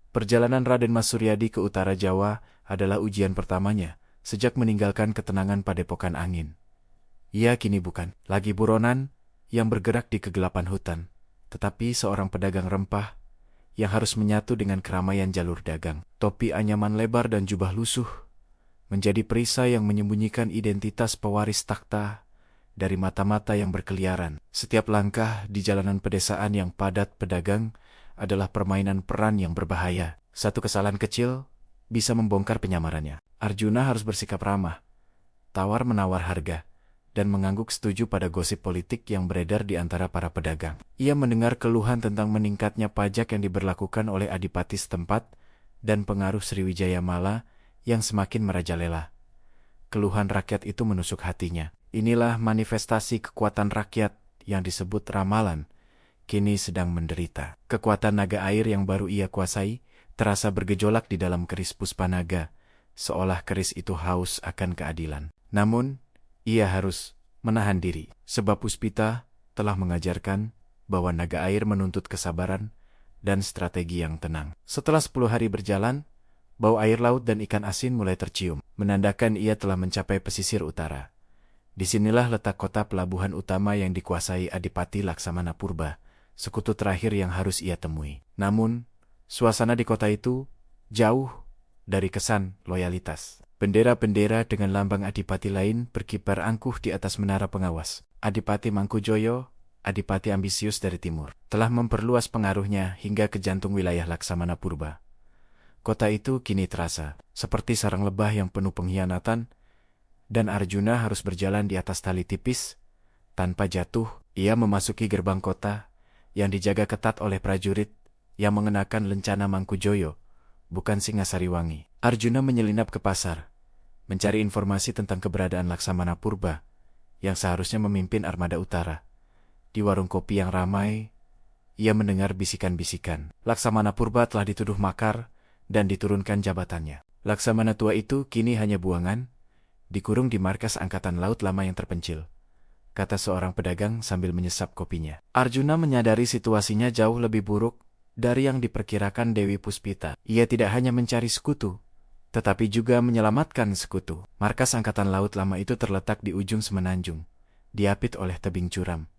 Perjalanan Raden Mas Suryadi ke utara Jawa adalah ujian pertamanya sejak meninggalkan ketenangan Padepokan Angin. Ia kini bukan lagi buronan yang bergerak di kegelapan hutan, tetapi seorang pedagang rempah yang harus menyatu dengan keramaian jalur dagang. Topi anyaman lebar dan jubah lusuh menjadi perisai yang menyembunyikan identitas pewaris takhta dari mata-mata yang berkeliaran. Setiap langkah di jalanan pedesaan yang padat pedagang adalah permainan peran yang berbahaya. Satu kesalahan kecil bisa membongkar penyamarannya. Arjuna harus bersikap ramah, tawar-menawar harga, dan mengangguk setuju pada gosip politik yang beredar di antara para pedagang. Ia mendengar keluhan tentang meningkatnya pajak yang diberlakukan oleh adipati setempat dan pengaruh Sriwijaya Mala yang semakin merajalela. Keluhan rakyat itu menusuk hatinya. Inilah manifestasi kekuatan rakyat yang disebut ramalan, kini sedang menderita. Kekuatan naga air yang baru ia kuasai terasa bergejolak di dalam keris Puspanaga, seolah keris itu haus akan keadilan. Namun, ia harus menahan diri, sebab Puspita telah mengajarkan bahwa naga air menuntut kesabaran dan strategi yang tenang. Setelah 10 hari berjalan, bau air laut dan ikan asin mulai tercium, menandakan ia telah mencapai pesisir utara. Disinilah letak kota pelabuhan utama yang dikuasai Adipati Laksamana Purba, sekutu terakhir yang harus ia temui. Namun, suasana di kota itu jauh dari kesan loyalitas. Bendera-bendera dengan lambang adipati lain berkibar angkuh di atas menara pengawas. Adipati Mangkujoyo, adipati ambisius dari timur, telah memperluas pengaruhnya hingga ke jantung wilayah Laksamana Purba. Kota itu kini terasa seperti sarang lebah yang penuh pengkhianatan, dan Arjuna harus berjalan di atas tali tipis. Tanpa jatuh, ia memasuki gerbang kota yang dijaga ketat oleh prajurit yang mengenakan lencana Mangkujoyo, bukan Singasariwangi. Arjuna menyelinap ke pasar, mencari informasi tentang keberadaan Laksamana Purba yang seharusnya memimpin armada utara. Di warung kopi yang ramai, ia mendengar bisikan-bisikan. Laksamana Purba telah dituduh makar dan diturunkan jabatannya. Laksamana tua itu kini hanya buangan, dikurung di markas Angkatan Laut Lama yang terpencil, kata seorang pedagang sambil menyesap kopinya. Arjuna menyadari situasinya jauh lebih buruk dari yang diperkirakan Dewi Puspita. Ia tidak hanya mencari sekutu, tetapi juga menyelamatkan sekutu. Markas Angkatan Laut Lama itu terletak di ujung semenanjung, diapit oleh tebing curam,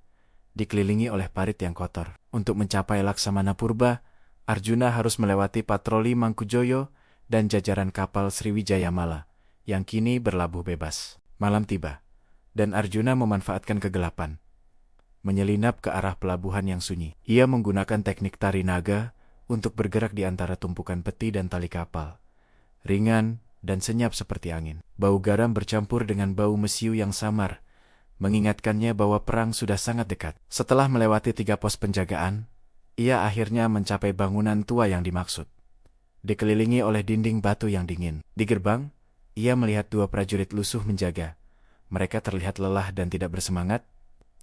dikelilingi oleh parit yang kotor. Untuk mencapai Laksamana Purba, Arjuna harus melewati patroli Mangkujoyo dan jajaran kapal Sriwijaya Mala yang kini berlabuh bebas. Malam tiba, dan Arjuna memanfaatkan kegelapan, menyelinap ke arah pelabuhan yang sunyi. Ia menggunakan teknik tari naga untuk bergerak di antara tumpukan peti dan tali kapal, ringan dan senyap seperti angin. Bau garam bercampur dengan bau mesiu yang samar mengingatkannya bahwa perang sudah sangat dekat. Setelah melewati 3 pos penjagaan, ia akhirnya mencapai bangunan tua yang dimaksud, dikelilingi oleh dinding batu yang dingin. Di gerbang, ia melihat 2 prajurit lusuh menjaga. Mereka terlihat lelah dan tidak bersemangat,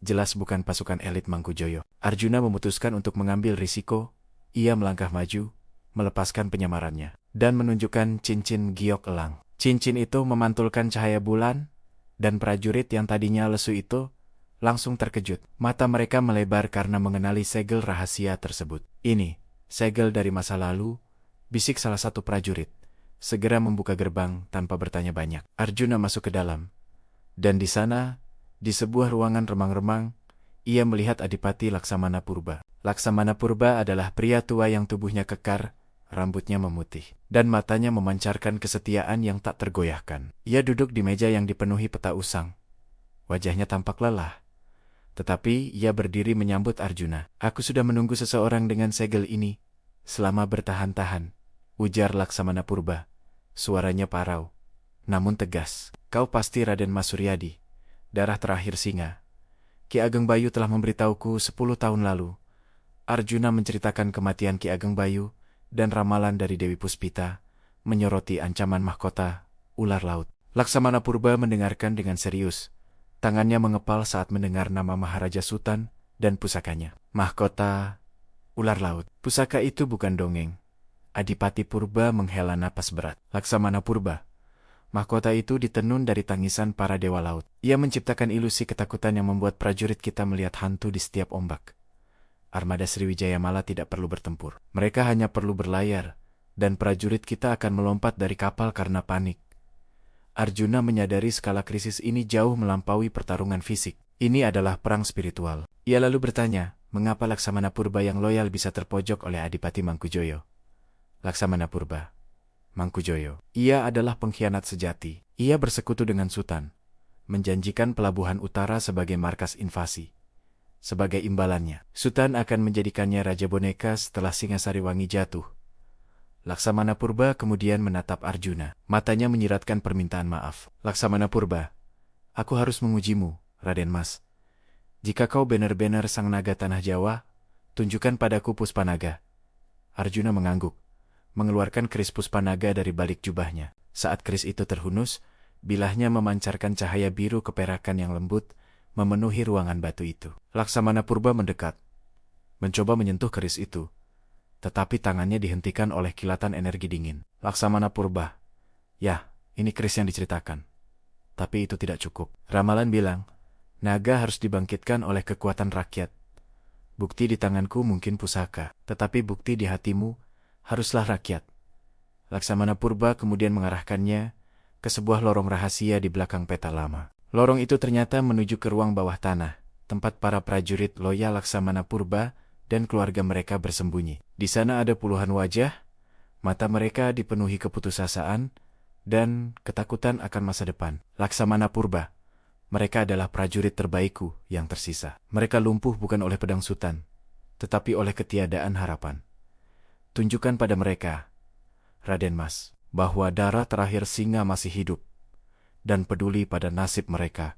jelas bukan pasukan elit Mangkujoyo. Arjuna memutuskan untuk mengambil risiko. Ia melangkah maju, melepaskan penyamarannya, dan menunjukkan cincin giok elang. Cincin itu memantulkan cahaya bulan, dan prajurit yang tadinya lesu itu langsung terkejut. Mata mereka melebar karena mengenali segel rahasia tersebut. "Ini segel dari masa lalu," bisik salah satu prajurit, segera membuka gerbang tanpa bertanya banyak. Arjuna masuk ke dalam, dan di sana, di sebuah ruangan remang-remang, ia melihat Adipati Laksamana Purba. Laksamana Purba adalah pria tua yang tubuhnya kekar, rambutnya memutih, dan matanya memancarkan kesetiaan yang tak tergoyahkan. Ia duduk di meja yang dipenuhi peta usang. Wajahnya tampak lelah, tetapi ia berdiri menyambut Arjuna. "Aku sudah menunggu seseorang dengan segel ini selama bertahan-tahan," ujar Laksamana Purba. Suaranya parau, namun tegas. "Kau pasti Raden Mas Suryadi, darah terakhir singa. Ki Ageng Bayu telah memberitahuku 10 tahun lalu." Arjuna menceritakan kematian Ki Ageng Bayu dan ramalan dari Dewi Puspita, menyoroti ancaman mahkota ular laut. Laksamana Purba mendengarkan dengan serius. Tangannya mengepal saat mendengar nama Maharaja Sutan dan pusakanya. Mahkota ular laut. Pusaka itu bukan dongeng. Adipati Purba menghela napas berat. "Laksamana Purba, mahkota itu ditenun dari tangisan para dewa laut. Ia menciptakan ilusi ketakutan yang membuat prajurit kita melihat hantu di setiap ombak. Armada Sriwijaya Mala tidak perlu bertempur. Mereka hanya perlu berlayar dan prajurit kita akan melompat dari kapal karena panik. Arjuna menyadari skala krisis ini jauh melampaui pertarungan fisik. Ini adalah perang spiritual. Ia lalu bertanya, mengapa Laksamana Purba yang loyal bisa terpojok oleh Adipati Mangkujoyo? Laksamana Purba, Mangkujoyo. Ia adalah pengkhianat sejati. Ia bersekutu dengan Sutan, menjanjikan pelabuhan utara sebagai markas invasi. Sebagai imbalannya, Sutan akan menjadikannya Raja Boneka setelah Singasari Wangi jatuh. Laksamana Purba kemudian menatap Arjuna. Matanya menyiratkan permintaan maaf. Laksamana Purba, aku harus mengujimu, Raden Mas. Jika kau benar-benar sang naga tanah Jawa, tunjukkan padaku Puspanaga. Arjuna mengangguk, mengeluarkan keris Puspanaga dari balik jubahnya. Saat keris itu terhunus, bilahnya memancarkan cahaya biru keperakan yang lembut, memenuhi ruangan batu itu. Laksamana Purba mendekat, mencoba menyentuh keris itu. Tetapi tangannya dihentikan oleh kilatan energi dingin. Laksamana Purba, ya, ini keris yang diceritakan. Tapi itu tidak cukup. Ramalan bilang, naga harus dibangkitkan oleh kekuatan rakyat. Bukti di tanganku mungkin pusaka, tetapi bukti di hatimu haruslah rakyat. Laksamana Purba kemudian mengarahkannya ke sebuah lorong rahasia di belakang peta lama. Lorong itu ternyata menuju ke ruang bawah tanah, tempat para prajurit loyal Laksamana Purba dan keluarga mereka bersembunyi. Di sana ada puluhan wajah, mata mereka dipenuhi keputusasaan dan ketakutan akan masa depan. Laksamana Purba, mereka adalah prajurit terbaikku yang tersisa. Mereka lumpuh bukan oleh pedang Sutan, tetapi oleh ketiadaan harapan. Tunjukkan pada mereka, Raden Mas, bahwa darah terakhir singa masih hidup dan peduli pada nasib mereka.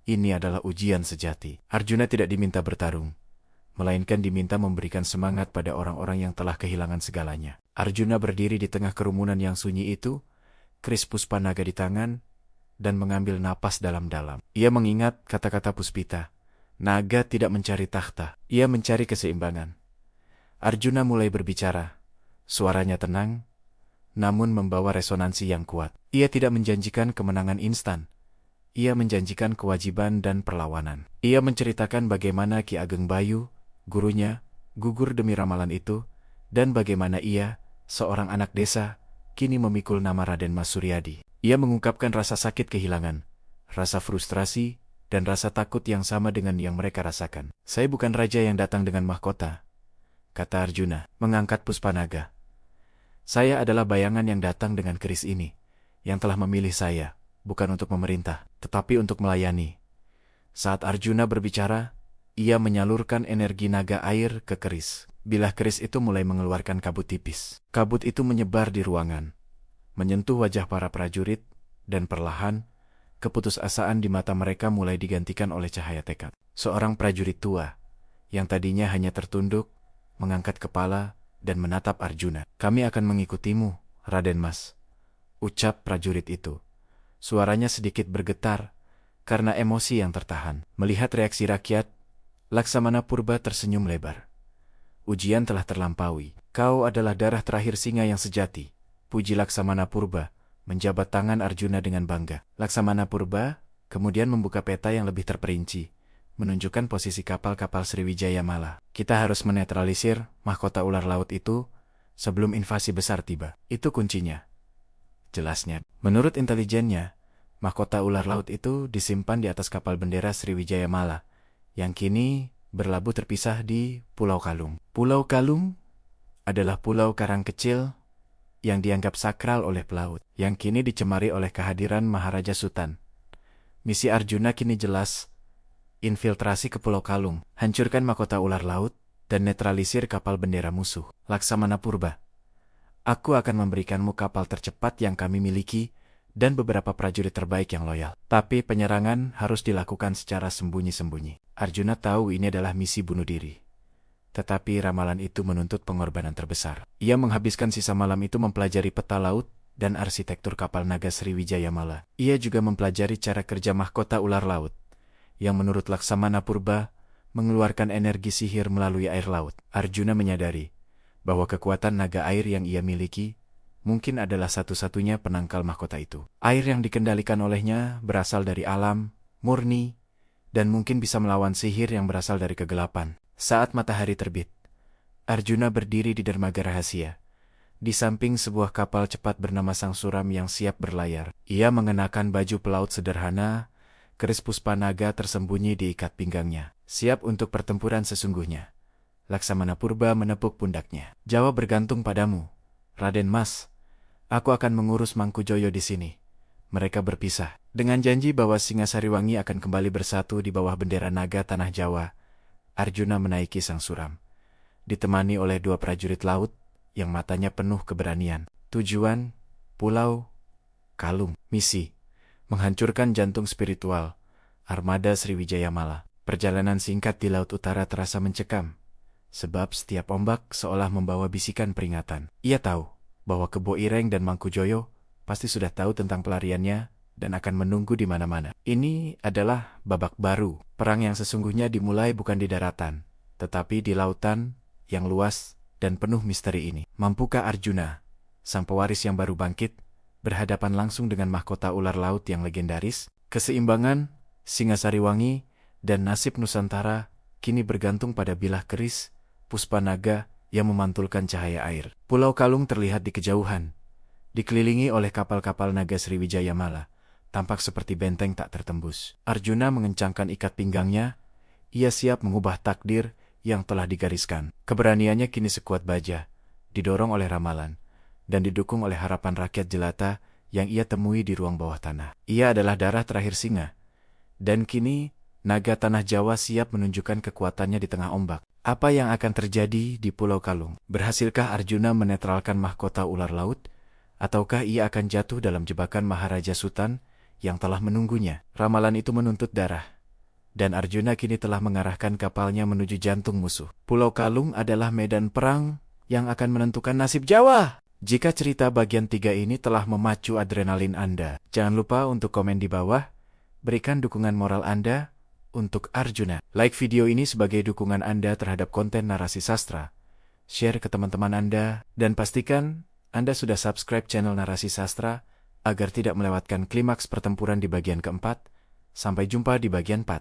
Ini adalah ujian sejati. Arjuna tidak diminta bertarung, melainkan diminta memberikan semangat pada orang-orang yang telah kehilangan segalanya. Arjuna berdiri di tengah kerumunan yang sunyi itu, keris Puspanaga di tangan, dan mengambil napas dalam-dalam. Ia mengingat kata-kata Puspita, naga tidak mencari takhta, ia mencari keseimbangan. Arjuna mulai berbicara, suaranya tenang, namun membawa resonansi yang kuat. Ia tidak menjanjikan kemenangan instan, ia menjanjikan kewajiban dan perlawanan. Ia menceritakan bagaimana Ki Ageng Bayu, gurunya, gugur demi ramalan itu, dan bagaimana ia, seorang anak desa, kini memikul nama Raden Mas Suryadi. Ia mengungkapkan rasa sakit kehilangan, rasa frustrasi, dan rasa takut yang sama dengan yang mereka rasakan. Saya bukan raja yang datang dengan mahkota, kata Arjuna, mengangkat Puspanaga. Saya adalah bayangan yang datang dengan keris ini, yang telah memilih saya, bukan untuk memerintah, tetapi untuk melayani. Saat Arjuna berbicara, ia menyalurkan energi naga air ke keris. Bilah keris itu mulai mengeluarkan kabut tipis. Kabut itu menyebar di ruangan, menyentuh wajah para prajurit, dan perlahan, keputusasaan di mata mereka mulai digantikan oleh cahaya tekad. Seorang prajurit tua, yang tadinya hanya tertunduk, mengangkat kepala, dan menatap Arjuna. Kami akan mengikutimu, Raden Mas, ucap prajurit itu. Suaranya sedikit bergetar, karena emosi yang tertahan. Melihat reaksi rakyat, Laksamana Purba tersenyum lebar. Ujian telah terlampaui. Kau adalah darah terakhir singa yang sejati, puji Laksamana Purba, menjabat tangan Arjuna dengan bangga. Laksamana Purba kemudian membuka peta yang lebih terperinci, menunjukkan posisi kapal-kapal Sriwijaya Mala. Kita harus menetralisir mahkota ular laut itu sebelum invasi besar tiba. Itu kuncinya, jelasnya. Menurut intelijennya, mahkota ular laut itu disimpan di atas kapal bendera Sriwijaya Mala, yang kini berlabuh terpisah di Pulau Kalung. Pulau Kalung adalah pulau karang kecil yang dianggap sakral oleh pelaut, yang kini dicemari oleh kehadiran Maharaja Sutan. Misi Arjuna kini jelas, infiltrasi ke Pulau Kalung, hancurkan mahkota ular laut, dan netralisir kapal bendera musuh. Laksamana Purba, aku akan memberikanmu kapal tercepat yang kami miliki, dan beberapa prajurit terbaik yang loyal. Tapi penyerangan harus dilakukan secara sembunyi-sembunyi. Arjuna tahu ini adalah misi bunuh diri. Tetapi ramalan itu menuntut pengorbanan terbesar. Ia menghabiskan sisa malam itu mempelajari peta laut dan arsitektur kapal naga Sriwijaya Mala. Ia juga mempelajari cara kerja mahkota ular laut, yang menurut Laksamana Purba mengeluarkan energi sihir melalui air laut. Arjuna menyadari bahwa kekuatan naga air yang ia miliki mungkin adalah satu-satunya penangkal mahkota itu. Air yang dikendalikan olehnya berasal dari alam, murni, dan mungkin bisa melawan sihir yang berasal dari kegelapan. Saat matahari terbit, Arjuna berdiri di dermaga rahasia, Di samping sebuah kapal cepat bernama Sang Suram yang siap berlayar. Ia mengenakan baju pelaut sederhana, keris Puspanaga tersembunyi di ikat pinggangnya, siap untuk pertempuran sesungguhnya. Laksamana Purba menepuk pundaknya. Jawa bergantung padamu, Raden Mas. Aku akan mengurus Mangkujoyo di sini. Mereka berpisah, dengan janji bahwa Singasariwangi akan kembali bersatu di bawah bendera naga tanah Jawa. Arjuna menaiki Sang Suram, ditemani oleh 2 prajurit laut yang matanya penuh keberanian. Tujuan, Pulau Kalung. Misi, menghancurkan jantung spiritual armada Sriwijaya Mala. Perjalanan singkat di Laut Utara terasa mencekam, sebab setiap ombak seolah membawa bisikan peringatan. Ia tahu bahwa Kebo Ireng dan Mangkujoyo pasti sudah tahu tentang pelariannya dan akan menunggu di mana-mana. Ini adalah babak baru. Perang yang sesungguhnya dimulai bukan di daratan, tetapi di lautan yang luas dan penuh misteri ini. Mampukah Arjuna, sang pewaris yang baru bangkit, berhadapan langsung dengan mahkota ular laut yang legendaris? Keseimbangan Singasariwangi dan nasib Nusantara kini bergantung pada bilah keris Puspanaga yang memantulkan cahaya air. Pulau Kalung terlihat di kejauhan, dikelilingi oleh kapal-kapal naga Sriwijaya Mala, tampak seperti benteng tak tertembus. Arjuna mengencangkan ikat pinggangnya, ia siap mengubah takdir yang telah digariskan. Keberaniannya kini sekuat baja, didorong oleh ramalan, dan didukung oleh harapan rakyat jelata yang ia temui di ruang bawah tanah. Ia adalah darah terakhir singa, dan kini naga tanah Jawa siap menunjukkan kekuatannya di tengah ombak. Apa yang akan terjadi di Pulau Kalung? Berhasilkah Arjuna menetralkan mahkota ular laut? Ataukah ia akan jatuh dalam jebakan Maharaja Sutan yang telah menunggunya? Ramalan itu menuntut darah, dan Arjuna kini telah mengarahkan kapalnya menuju jantung musuh. Pulau Kalung adalah medan perang yang akan menentukan nasib Jawa. Jika cerita bagian 3 ini telah memacu adrenalin Anda, jangan lupa untuk komen di bawah, berikan dukungan moral Anda untuk Arjuna. Like video ini sebagai dukungan Anda terhadap konten narasi sastra. Share ke teman-teman Anda, dan pastikan Anda sudah subscribe channel Narasi Sastra agar tidak melewatkan klimaks pertempuran di bagian keempat. Sampai jumpa di bagian 4.